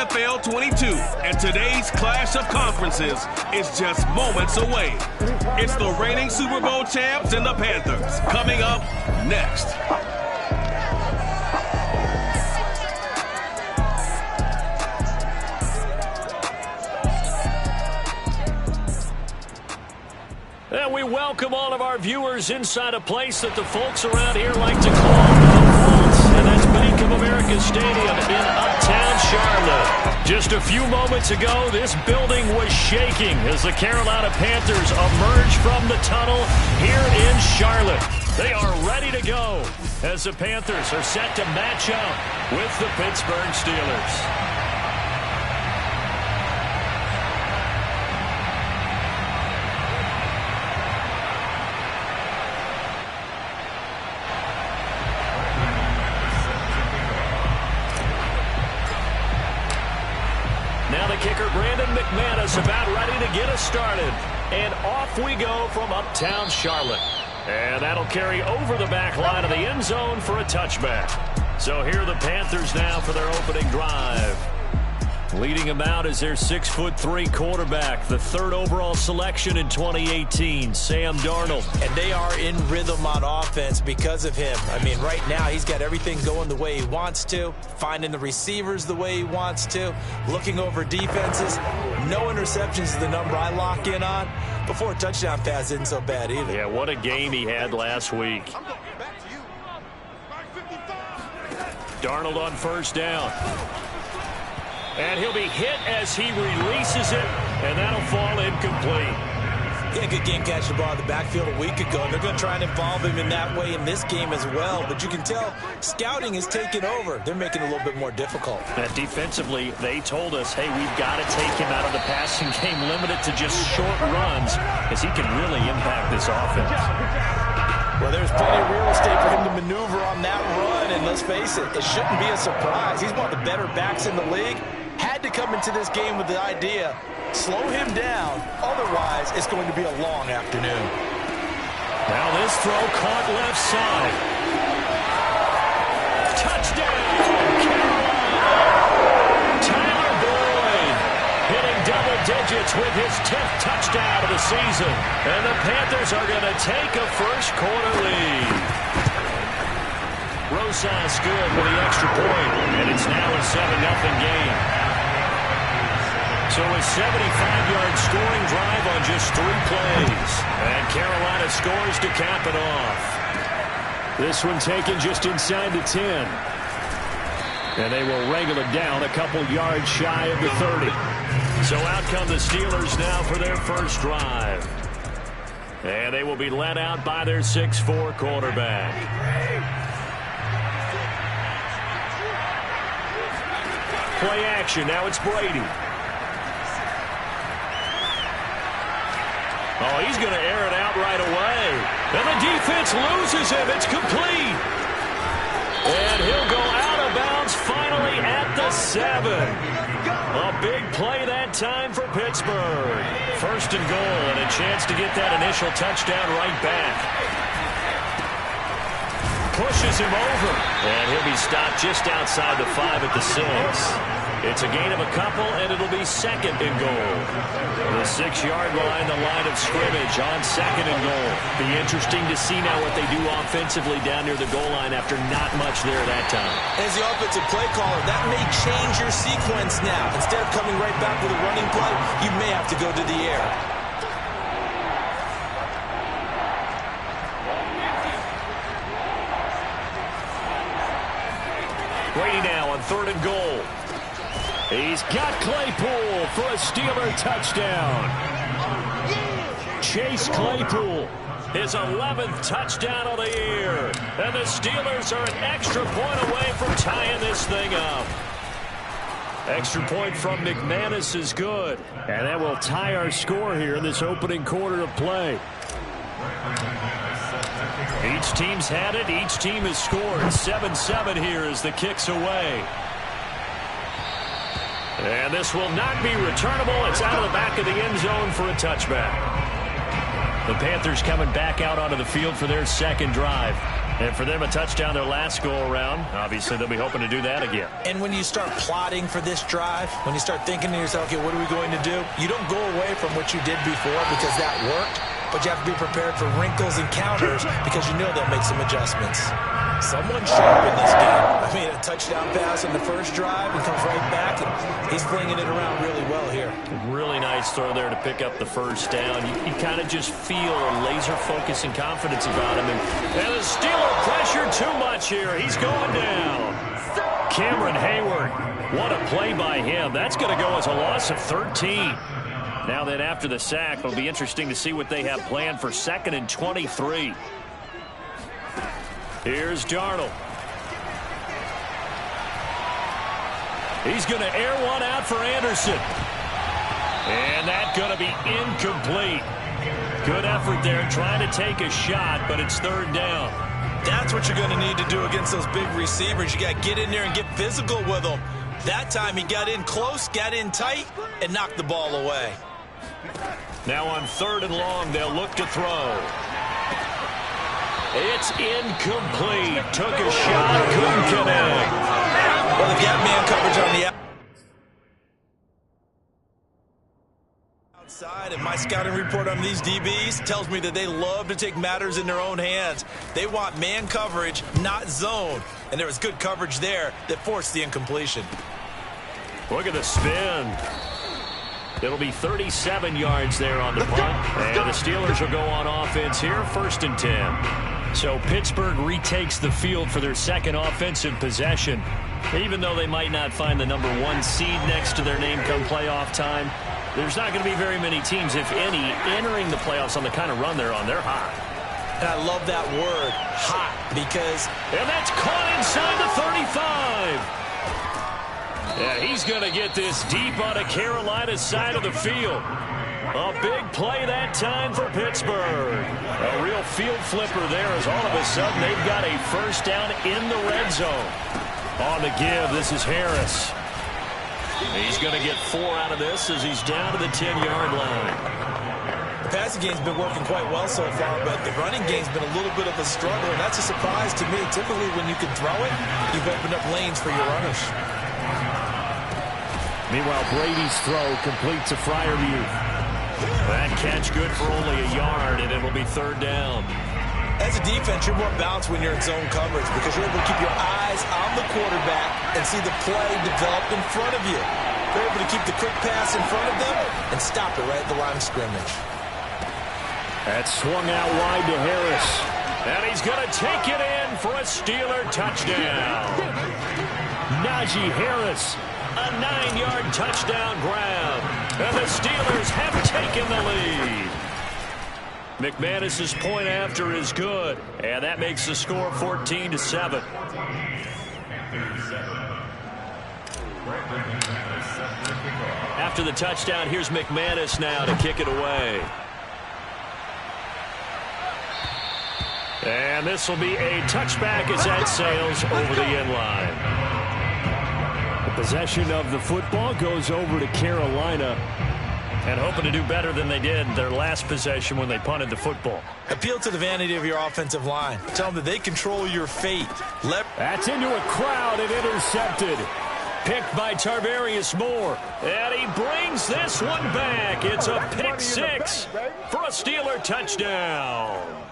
NFL 22, and today's clash of conferences is just moments away. It's the reigning Super Bowl champs and the Panthers coming up next. And we welcome all of our viewers inside a place that the folks around here like to call the Vault, and that's Bank of America Stadium in Uptown Charlotte. Just a few moments ago, this building was shaking as the Carolina Panthers emerged from the tunnel here in Charlotte. They are ready to go as the Panthers are set to match up with the Pittsburgh Steelers. Now the kicker, Brandon McManus, about ready to get us started. And off we go from Uptown Charlotte. And that'll carry over the back line of the end zone for a touchback. So here are the Panthers now for their opening drive. Leading them out is their 6'3" quarterback, the third overall selection in 2018, Sam Darnold. And they are in rhythm on offense because of him. I mean, right now he's got everything going the way he wants to, finding the receivers the way he wants to, looking over defenses. No interceptions is the number I lock in on. Before a touchdown pass isn't so bad either. Yeah, what a game he had last week. Darnold on first down. And he'll be hit as he releases it, and that'll fall incomplete. Yeah, good game catching the ball in the backfield a week ago. And they're going to try and involve him in that way in this game as well. But you can tell scouting is taking over. They're making it a little bit more difficult. And defensively, they told us, hey, we've got to take him out of the passing game, limited to just short runs, because he can really impact this offense. Well, there's plenty of real estate for him to maneuver on that run. And let's face it, it shouldn't be a surprise. He's one of the better backs in the league. Had to come into this game with the idea, slow him down, otherwise it's going to be a long afternoon. Now this throw caught left side. Touchdown, Carolina! Tyler Boyd hitting double digits with his 10th touchdown of the season. And the Panthers are going to take a first quarter lead. Rosas good for the extra point, and it's now a 7-0 game. So a 75-yard scoring drive on just 3 plays. And Carolina scores to cap it off. This one taken just inside the 10. And they will wrangle it down a couple yards shy of the 30. So out come the Steelers now for their first drive. And they will be led out by their 6'4" quarterback. Play action. Now it's Brady. Oh, he's going to air it out right away. And the defense loses him. It's complete. And he'll go out of bounds finally at the 7. A big play that time for Pittsburgh. First and goal, and a chance to get that initial touchdown right back. Pushes him over. And he'll be stopped just outside the 5 at the 6. It's a gain of a couple, and it'll be second and goal. The 6-yard line, the line of scrimmage on second and goal. Be interesting to see now what they do offensively down near the goal line after not much there that time. As the offensive play caller, that may change your sequence now. Instead of coming right back with a running play, you may have to go to the air. Brady now on third and goal. He's got Claypool for a Steeler touchdown. Chase Claypool, his 11th touchdown of the year. And the Steelers are an extra point away from tying this thing up. Extra point from McManus is good. And that will tie our score here in this opening quarter of play. Each team's had it. Each team has scored. 7-7 here as the kick's away. And this will not be returnable. It's out of the back of the end zone for a touchback. The Panthers coming back out onto the field for their second drive. And for them, a touchdown their last go-around. Obviously, they'll be hoping to do that again. And when you start plotting for this drive, when you start thinking to yourself, okay, what are we going to do? You don't go away from what you did before because that worked, but you have to be prepared for wrinkles and counters because you know they'll make some adjustments. Someone sharp in this game. I mean, a touchdown pass in the first drive and comes right back, and he's flinging it around really well here. Really nice throw there to pick up the first down. You kind of just feel a laser focus and confidence about him. And the Steeler pressure too much here. He's going down. Cameron Hayward, what a play by him. That's going to go as a loss of 13. Now then, after the sack, it'll be interesting to see what they have planned for 2nd and 23. Here's Darnold. He's going to air one out for Anderson. And that's going to be incomplete. Good effort there trying to take a shot, but it's 3rd down. That's what you're going to need to do against those big receivers. You got to get in there and get physical with them. That time he got in close, got in tight, and knocked the ball away. Now on 3rd and long, they'll look to throw. It's incomplete. Took a shot. Couldn't connect. Well, they've got man coverage on the outside, and my scouting report on these DBs tells me that they love to take matters in their own hands. They want man coverage, not zone. And there was good coverage there that forced the incompletion. Look at the spin. It'll be 37 yards there on the punt. And the Steelers will go on offense here, 1st and 10. So Pittsburgh retakes the field for their 2nd offensive possession. Even though they might not find the number 1 seed next to their name come playoff time, there's not going to be very many teams, if any, entering the playoffs on the kind of run they're on. They're hot. And I love that word, hot, because... And that's caught inside the 35. Yeah, he's going to get this deep on the Carolina side of the field. A big play that time for Pittsburgh. A real field flipper there as all of a sudden they've got a 1st down in the red zone. On the give, this is Harris. He's going to get 4 out of this as he's down to the 10-yard line. The passing game's been working quite well so far, but the running game's been a little bit of a struggle, and that's a surprise to me. Typically, when you can throw it, you've opened up lanes for your runners. Meanwhile, Brady's throw complete to Freiermuth. That catch good for only a yard, and it'll be 3rd down. As a defense, you're more balanced when you're in zone coverage because you're able to keep your eyes on the quarterback and see the play develop in front of you. They're able to keep the quick pass in front of them and stop it right at the line of scrimmage. That swung out wide to Harris. And he's going to take it in for a Steeler touchdown. Najee Harris, a 9-yard touchdown grab. And the Steelers have taken the lead. McManus's point after is good. And that makes the score 14-7. After the touchdown, here's McManus now to kick it away. And this will be a touchback as that sails over the end line. The possession of the football goes over to Carolina. And hoping to do better than they did their last possession when they punted the football. Appeal to the vanity of your offensive line. Tell them that they control your fate. That's into a crowd and intercepted. Picked by Tarvarius Moore. And he brings this one back. It's a pick 6 for a Steeler touchdown.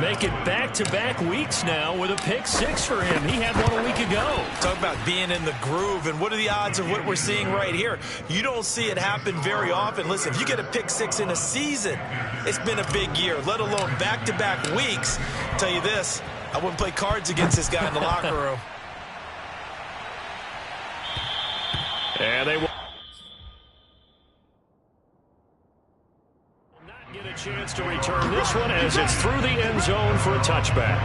Make it back-to-back weeks now with a pick 6 for him. He had one a week ago. Talk about being in the groove, and what are the odds of what we're seeing right here? You don't see it happen very often. Listen, if you get a pick 6 in a season, it's been a big year, let alone back-to-back weeks. I'll tell you this, I wouldn't play cards against this guy in the locker room. And they will get a chance to return this one as it's through the end zone for a touchback.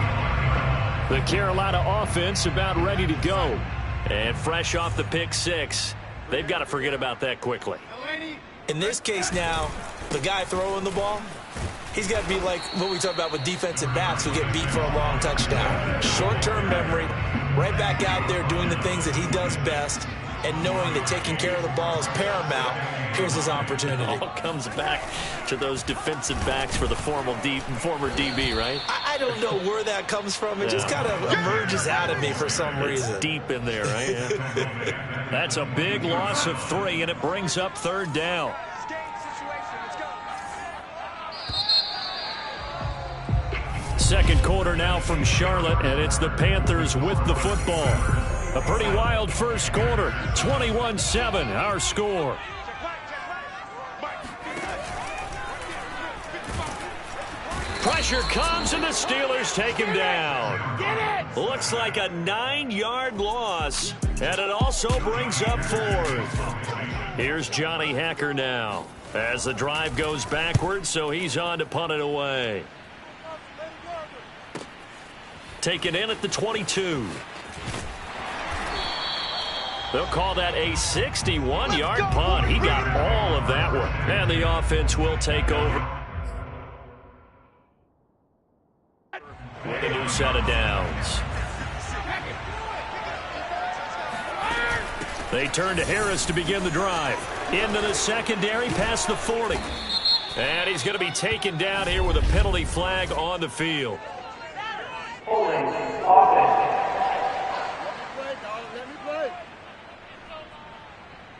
The Carolina offense about ready to go. And fresh off the pick 6, they've got to forget about that quickly. In this case now, the guy throwing the ball, he's got to be like what we talk about with defensive backs who get beat for a long touchdown. Short-term memory, right back out there doing the things that he does best and knowing that taking care of the ball is paramount, here's his opportunity. It all comes back to those defensive backs for the former DB, right? I don't know where that comes from. It just kind of emerges out of me for some reason. Deep in there, right? Yeah. That's a big loss of 3, and it brings up 3rd down. Second quarter now from Charlotte, and it's the Panthers with the football. A pretty wild first quarter. 21-7, our score. Pressure comes, and the Steelers take him down. Looks like a 9-yard loss, and it also brings up 4th. Here's Johnny Hacker now as the drive goes backwards, so he's on to punt it away. Taken in at the 22. They'll call that a 61-yard punt. He got all of that one. And the offense will take over with a new set of downs. They turn to Harris to begin the drive. Into the secondary past the 40. And he's going to be taken down here with a penalty flag on the field.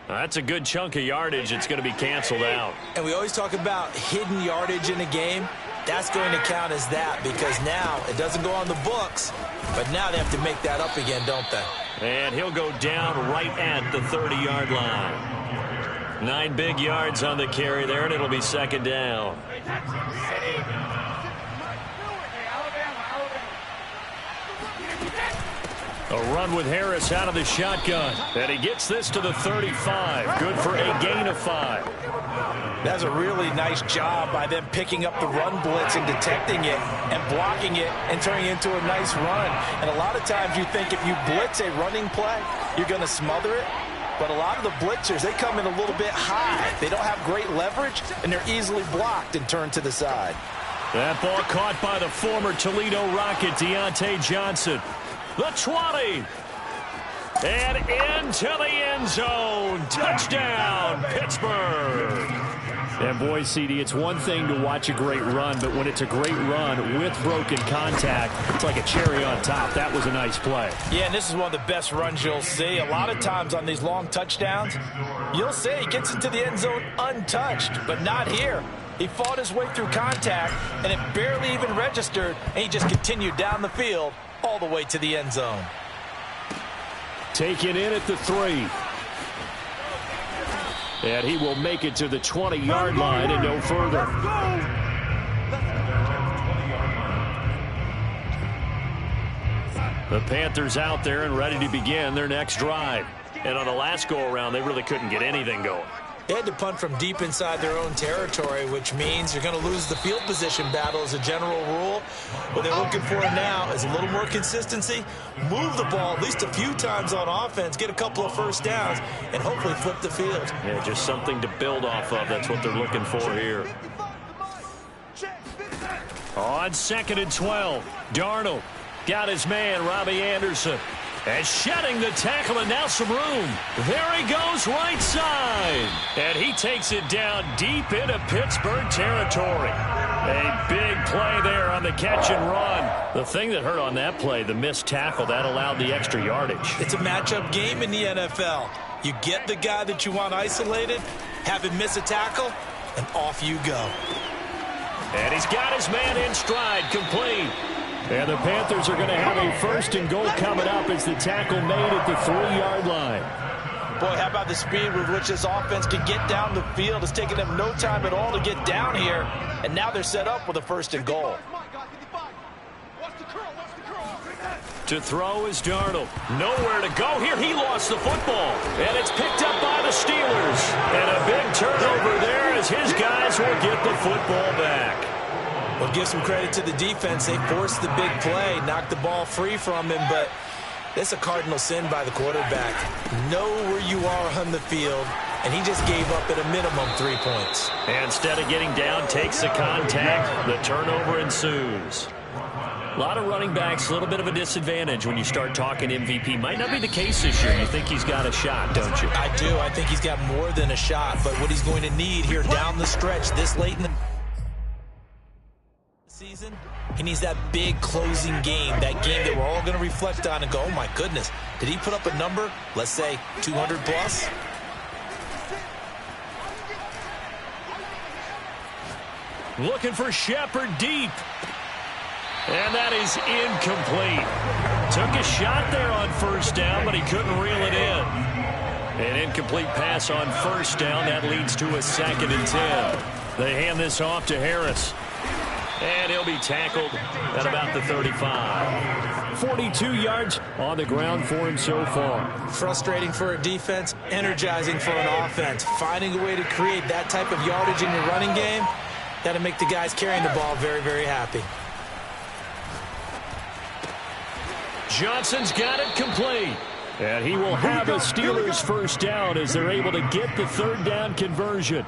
That's a good chunk of yardage. It's going to be canceled out. And we always talk about hidden yardage in a game. That's going to count as that because now it doesn't go on the books, but now they have to make that up again, don't they? And he'll go down right at the 30-yard line. 9 big yards on the carry there, and it'll be 2nd down. A run with Harris out of the shotgun. And he gets this to the 35. Good for a gain of 5. That's a really nice job by them picking up the run blitz and detecting it and blocking it and turning it into a nice run. And a lot of times you think if you blitz a running play, you're going to smother it. But a lot of the blitzers, they come in a little bit high. They don't have great leverage, and they're easily blocked and turned to the side. That ball caught by the former Toledo Rocket, Deontay Johnson. The 20. And into the end zone. Touchdown, Pittsburgh. And boy, CD, it's one thing to watch a great run, but when it's a great run with broken contact, it's like a cherry on top. That was a nice play. Yeah, and this is one of the best runs you'll see. A lot of times on these long touchdowns, you'll see he gets into the end zone untouched, but not here. He fought his way through contact, and it barely even registered, and he just continued down the field all the way to the end zone. Taken in at the 3. And he will make it to the 20-yard line and no further. The Panthers out there and ready to begin their next drive. And on the last go-around, they really couldn't get anything going. They had to punt from deep inside their own territory, which means you're going to lose the field position battle as a general rule. What they're looking for now is a little more consistency, move the ball at least a few times on offense, get a couple of first downs, and hopefully flip the field. Yeah, just something to build off of. That's what they're looking for here. On 2nd and 12, Darnold got his man, Robbie Anderson. And shedding the tackle, and now some room. There he goes, right side. And he takes it down deep into Pittsburgh territory. A big play there on the catch and run. The thing that hurt on that play, the missed tackle, that allowed the extra yardage. It's a matchup game in the NFL. You get the guy that you want isolated, have him miss a tackle, and off you go. And he's got his man in stride, complete. And the Panthers are going to have a 1st and goal coming up as the tackle made at the 3-yard line. Boy, how about the speed with which this offense can get down the field? It's taken them no time at all to get down here, and now they're set up with a 1st and goal. To throw is Darnold. Nowhere to go here. He lost the football, and it's picked up by the Steelers. And a big turnover there as his guys will get the football back. Well, give some credit to the defense. They forced the big play, knocked the ball free from him, but that's a cardinal sin by the quarterback. Know where you are on the field, and he just gave up at a minimum 3 points. And instead of getting down, takes the contact. The turnover ensues. A lot of running backs, a little bit of a disadvantage when you start talking MVP. Might not be the case this year. You think he's got a shot, don't you? I do. I think he's got more than a shot. But what he's going to need here down the stretch this late in the season, he needs that big closing game, that game that we're all going to reflect on and go, oh, my goodness, did he put up a number, let's say, 200 plus? Looking for Shepard deep. And that is incomplete. Took a shot there on first down, but he couldn't reel it in. An incomplete pass on first down. That leads to a 2nd and 10. They hand this off to Harris. And he'll be tackled at about the 35. 42 yards on the ground for him so far. Frustrating for a defense, energizing for an offense. Finding a way to create that type of yardage in your running game, got to make the guys carrying the ball very, very happy. Johnson's got it complete. And he will have a Steelers first down as they're able to get the 3rd down conversion.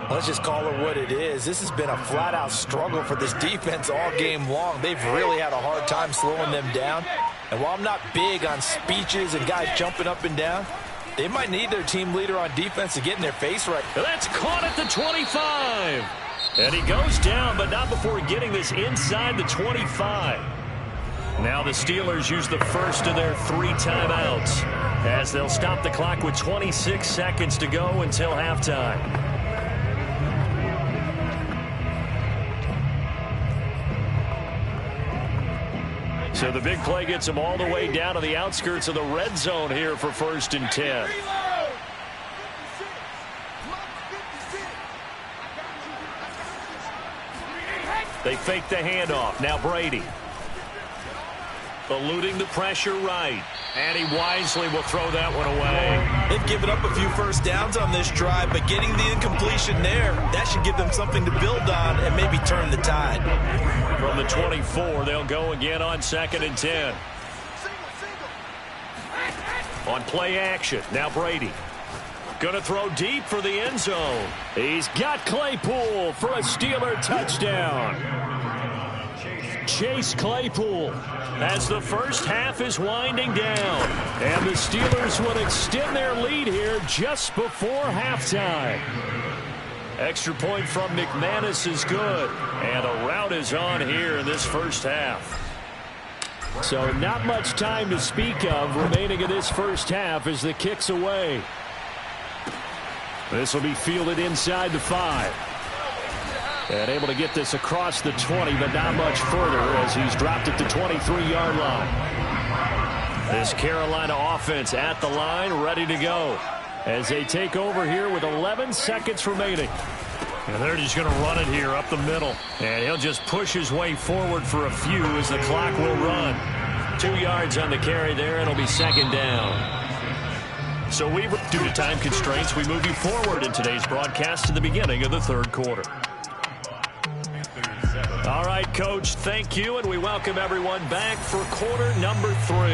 Let's just call it what it is. This has been a flat-out struggle for this defense all game long. They've really had a hard time slowing them down. And while I'm not big on speeches and guys jumping up and down, they might need their team leader on defense to get in their face right. That's caught at the 25. And he goes down, but not before getting this inside the 25. Now the Steelers use the first of their 3 timeouts as they'll stop the clock with 26 seconds to go until halftime. So the big play gets them all the way down to the outskirts of the red zone here for 1st and 10. They fake the handoff. Now Brady. Eluding the pressure right. And he wisely will throw that one away. They've given up a few first downs on this drive, but getting the incompletion there, that should give them something to build on and maybe turn the tide. From the 24, they'll go again on 2nd and 10. On play action, now Brady. Going to throw deep for the end zone. He's got Claypool for a Steeler touchdown. Chase Claypool as the first half is winding down. And the Steelers will extend their lead here just before halftime. Extra point from McManus is good. And a rout is on here in this first half. So not much time to speak of remaining in this first half as the kick's away. This will be fielded inside the 5. And able to get this across the 20, but not much further as he's dropped at the 23-yard line. This Carolina offense at the line, ready to go as they take over here with 11 seconds remaining. And they're just going to run it here up the middle. And he'll just push his way forward for a few as the clock will run. 2 yards on the carry there, and it'll be 2nd down. So due to time constraints, we move you forward in today's broadcast to the beginning of the 3rd quarter. All right, Coach, thank you, and we welcome everyone back for quarter number 3.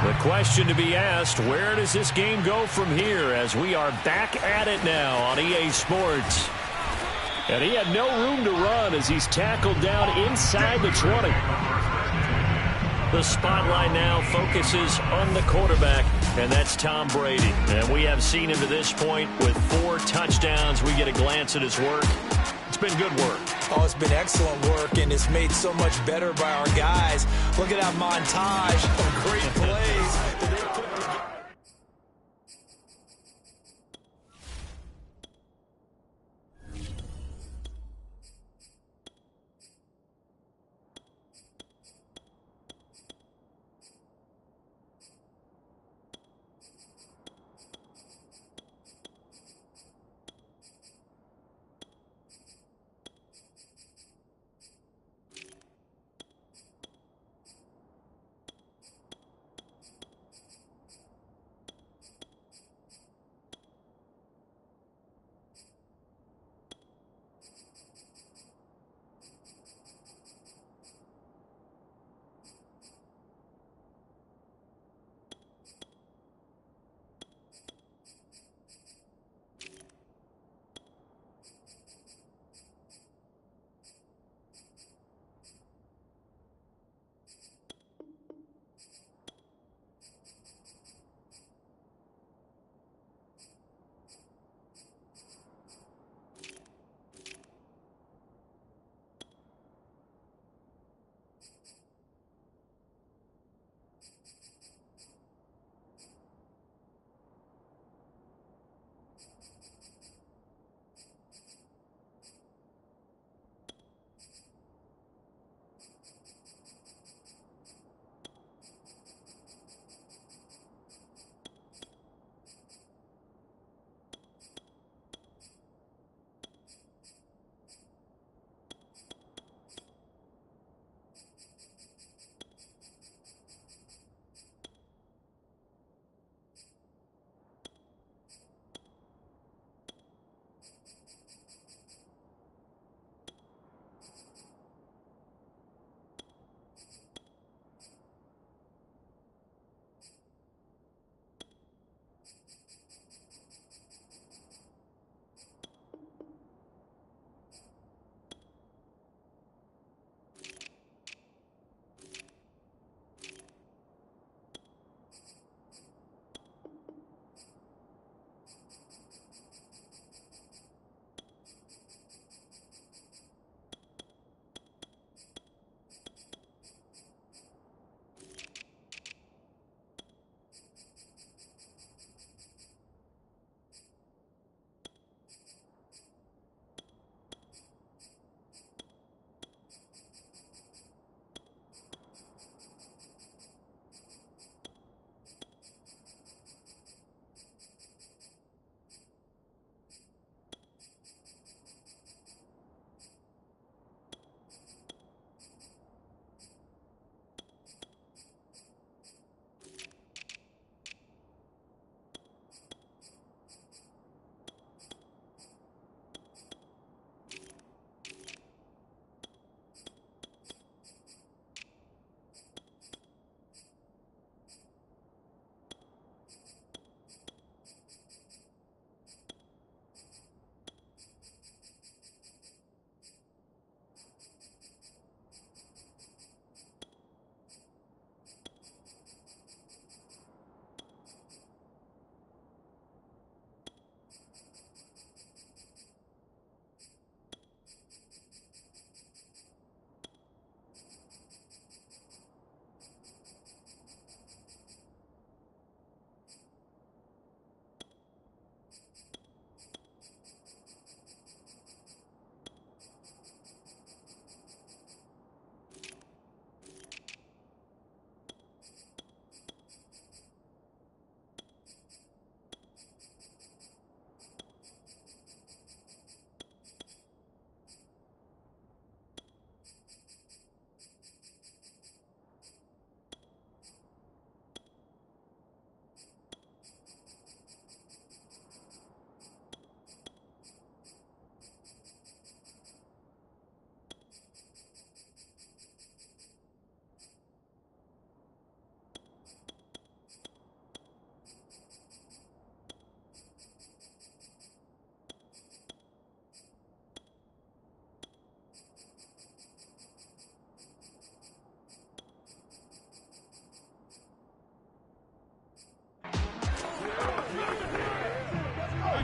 The question to be asked, where does this game go from here as we are back at it now on EA Sports? And he had no room to run as he's tackled down inside the 20. The spotlight now focuses on the quarterback, and that's Tom Brady. And we have seen him to this point with 4 touchdowns. We get a glance at his work. It's been good work. Oh, it's been excellent work, and it's made so much better by our guys. Look at that montage of great plays that they put together.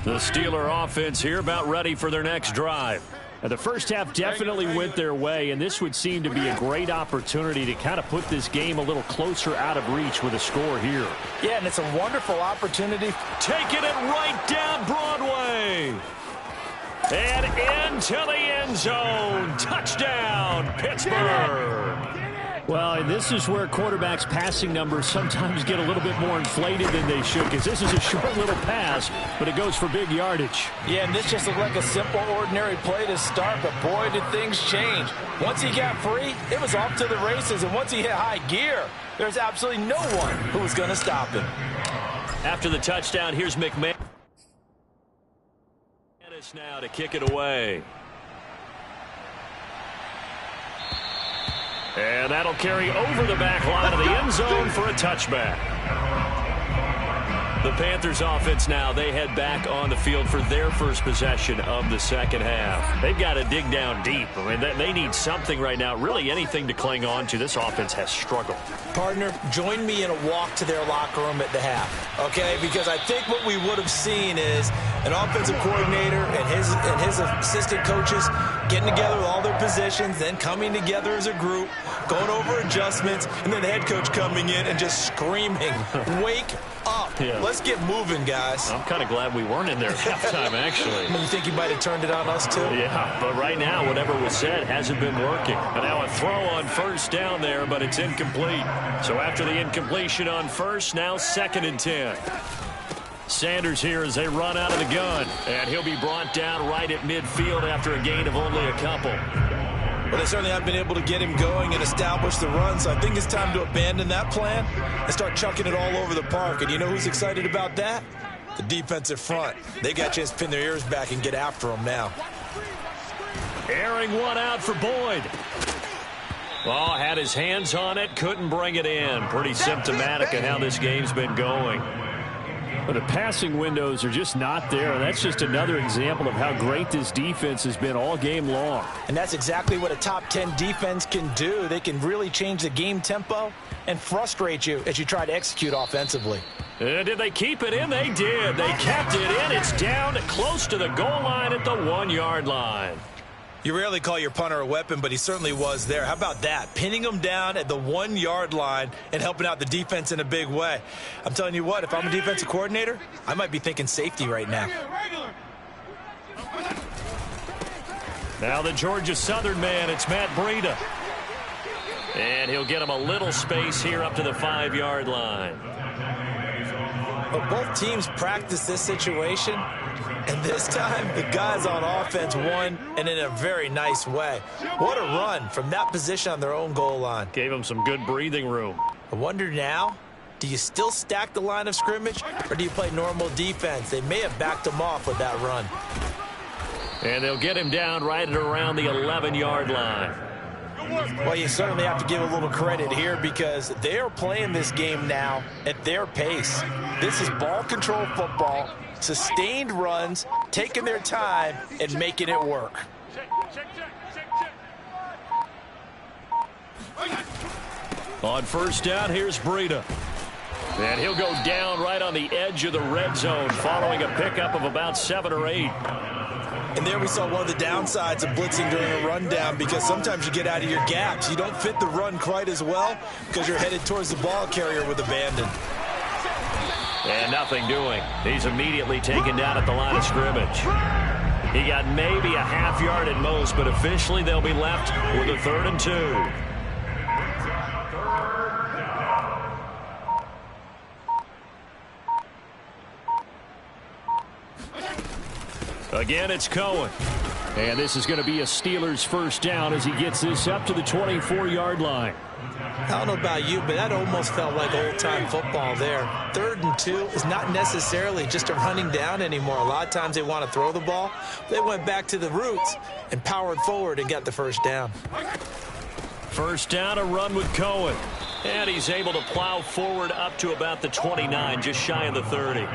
The Steeler offense here about ready for their next drive. The first half definitely went their way, and this would seem to be a great opportunity to kind of put this game a little closer out of reach with a score here. Yeah, and it's a wonderful opportunity. Taking it right down Broadway. And into the end zone. Touchdown, Pittsburgh. Well, and this is where quarterbacks' passing numbers sometimes get a little bit more inflated than they should, because this is a short little pass, but it goes for big yardage. Yeah, and this just looked like a simple, ordinary play to start, but boy, did things change. Once he got free, it was off to the races, and once he hit high gear, there's absolutely no one who was going to stop him. After the touchdown, here's McMahon now to kick it away. And that'll carry over the back line of the end zone for a touchback. The Panthers offense now, they head back on the field for their first possession of the second half. They've got to dig down deep. I mean, they need something right now, really anything to cling on to. This offense has struggled. Partner, join me in a walk to their locker room at the half, okay? Because I think what we would have seen is an offensive coordinator and his assistant coaches getting together with all their positions, then coming together as a group, going over adjustments, and then the head coach coming in and just screaming, wake up. Yeah. Let's get moving, guys. I'm kind of glad we weren't in there at halftime, actually. You think he might have turned it on us, too? Yeah, but right now, whatever was said hasn't been working. And now a throw on first down there, but it's incomplete. So after the incompletion on first, now 2nd and 10. Sanders here as they run out of the gun. And he'll be brought down right at midfield after a gain of only a couple. Well, they certainly have been able to get him going and establish the run, so I think it's time to abandon that plan and start chucking it all over the park. And you know who's excited about that? The defensive front. They got a chance to pin their ears back and get after him now. Airing one out for Boyd. Oh, had his hands on it, couldn't bring it in. Pretty symptomatic of how this game's been going. But the passing windows are just not there. And that's just another example of how great this defense has been all game long. And that's exactly what a top 10 defense can do. They can really change the game tempo and frustrate you as you try to execute offensively. Did they keep it in? They did. They kept it in. It's down close to the goal line at the 1-yard line. You rarely call your punter a weapon, but he certainly was there. How about that? Pinning him down at the 1-yard line and helping out the defense in a big way. I'm telling you what, if I'm a defensive coordinator, I might be thinking safety right now. Now the Georgia Southern man, it's Matt Breida. And he'll get him a little space here up to the 5-yard line. But both teams practice this situation, and this time the guys on offense won, and in a very nice way. What a run from that position on their own goal line. Gave them some good breathing room. I wonder now, do you still stack the line of scrimmage, or do you play normal defense? They may have backed him off with that run. And they'll get him down right at around the 11-yard line. Well, you certainly have to give a little credit here because they are playing this game now at their pace. This is ball control football, sustained runs, taking their time, and making it work. On first down, here's Breida. And he'll go down right on the edge of the red zone following a pickup of about 7 or 8. And there we saw one of the downsides of blitzing during a rundown because sometimes you get out of your gaps. You don't fit the run quite as well because you're headed towards the ball carrier with abandon. And nothing doing. He's immediately taken down at the line of scrimmage. He got maybe a half yard at most, but officially they'll be left with a 3rd and 2. Again, it's Cohen. And this is going to be a Steelers first down as he gets this up to the 24-yard line. I don't know about you, but that almost felt like old-time football there. 3rd and 2 is not necessarily just a running down anymore. A lot of times they want to throw the ball. They went back to the roots and powered forward and got the first down. First down, a run with Cohen. And he's able to plow forward up to about the 29, just shy of the 30.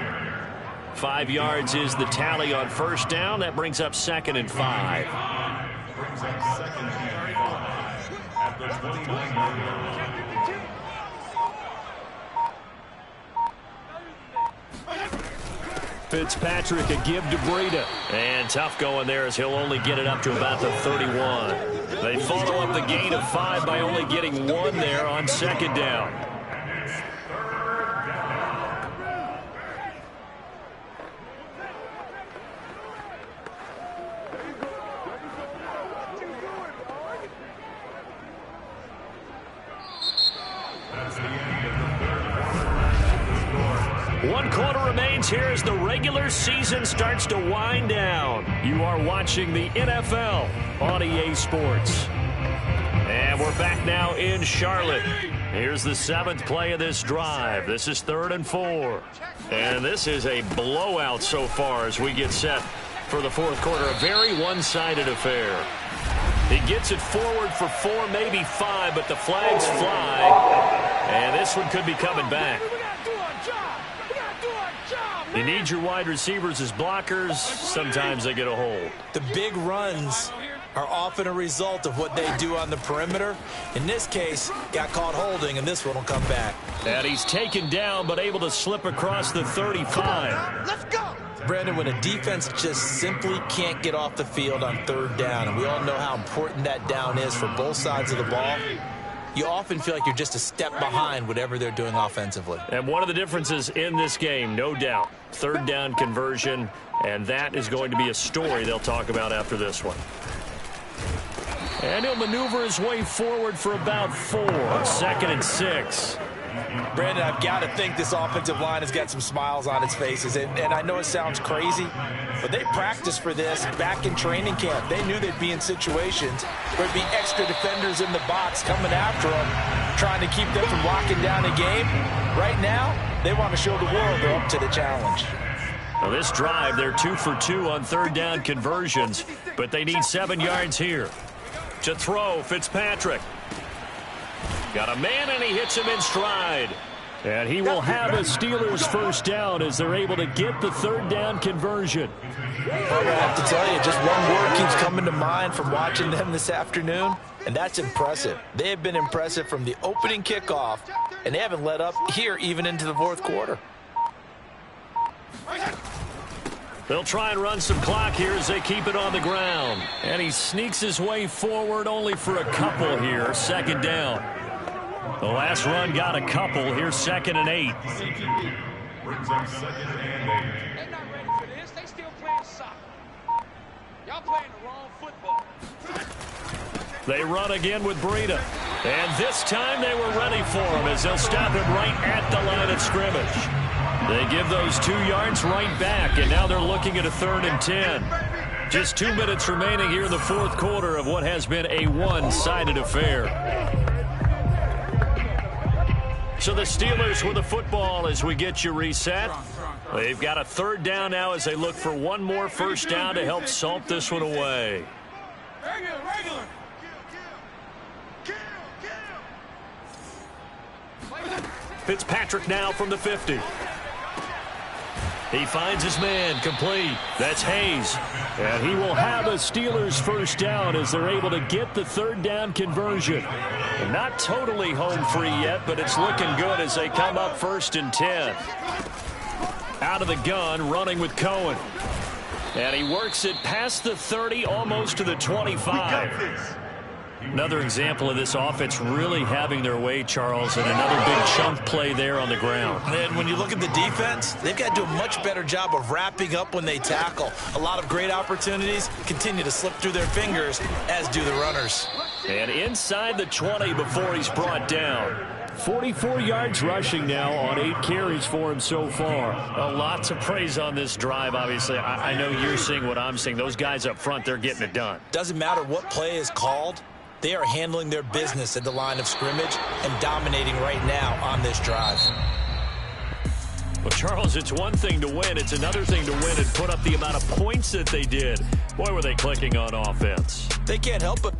5 yards is the tally on first down. That brings up 2nd and 5. Fitzpatrick, a give to Breida. And tough going there as he'll only get it up to about the 31. They follow up the gain of 5 by only getting 1 there on second down. One quarter remains here as the regular season starts to wind down. You are watching the NFL on EA Sports. And we're back now in Charlotte. Here's the 7th play of this drive. This is 3rd and 4. And this is a blowout so far as we get set for the 4th quarter. A very one-sided affair. He gets it forward for 4, maybe 5, but the flags fly. And this one could be coming back. You need your wide receivers as blockers. Sometimes they get a hold. The big runs are often a result of what they do on the perimeter. In this case, got caught holding, and this one will come back. And he's taken down, but able to slip across the 35. Let's go! Brandon, when a defense just simply can't get off the field on 3rd down, and we all know how important that down is for both sides of the ball, you often feel like you're just a step behind whatever they're doing offensively. And one of the differences in this game, no doubt, 3rd down conversion, and that is going to be a story they'll talk about after this one. And he'll maneuver his way forward for about 4. 2nd and 6. Brandon, I've got to think this offensive line has got some smiles on its faces. And I know it sounds crazy, but they practiced for this back in training camp. They knew they'd be in situations where there'd be extra defenders in the box coming after them, trying to keep them from locking down a game. Right now, they want to show the world they're up to the challenge. Well, this drive, they're 2 for 2 on 3rd down conversions, but they need 7 yards here. To throw, Fitzpatrick. Got a man, and he hits him in stride. And he will have a Steelers 1st down as they're able to get the 3rd down conversion. I have to tell you, just one word keeps coming to mind from watching them this afternoon, and that's impressive. They have been impressive from the opening kickoff, and they haven't let up here even into the 4th quarter. They'll try and run some clock here as they keep it on the ground. And he sneaks his way forward only for a couple here. 2nd down. The last run got a couple. Here's 2nd and 8. They're not ready for this. They still playing soccer. Y'all playing the wrong football. They run again with Breida. And this time they were ready for him as they'll stop him right at the line of scrimmage. They give those 2 yards right back, and now they're looking at a 3rd and 10. Just 2 minutes remaining here in the 4th quarter of what has been a one-sided affair. So the Steelers with the football as we get you reset. They've got a 3rd down now as they look for one more 1st down to help salt this one away. Regular. Fitzpatrick now from the 50. He finds his man, complete. That's Hayes. And he will have a Steelers 1st down as they're able to get the 3rd down conversion. Not totally home free yet, but it's looking good as they come up 1st and 10. Out of the gun, running with Cohen. And he works it past the 30, almost to the 25. Another example of this offense really having their way, Charles, and another big chunk play there on the ground. And when you look at the defense, they've got to do a much better job of wrapping up when they tackle. A lot of great opportunities continue to slip through their fingers, as do the runners. And inside the 20 before he's brought down. 44 yards rushing now on 8 carries for him so far. A lot to praise on this drive, obviously. I know you're seeing what I'm seeing. Those guys up front, they're getting it done. Doesn't matter what play is called. They are handling their business at the line of scrimmage and dominating right now on this drive. Well, Charles, it's one thing to win. It's another thing to win and put up the amount of points that they did. Boy, were they clicking on offense. They can't help but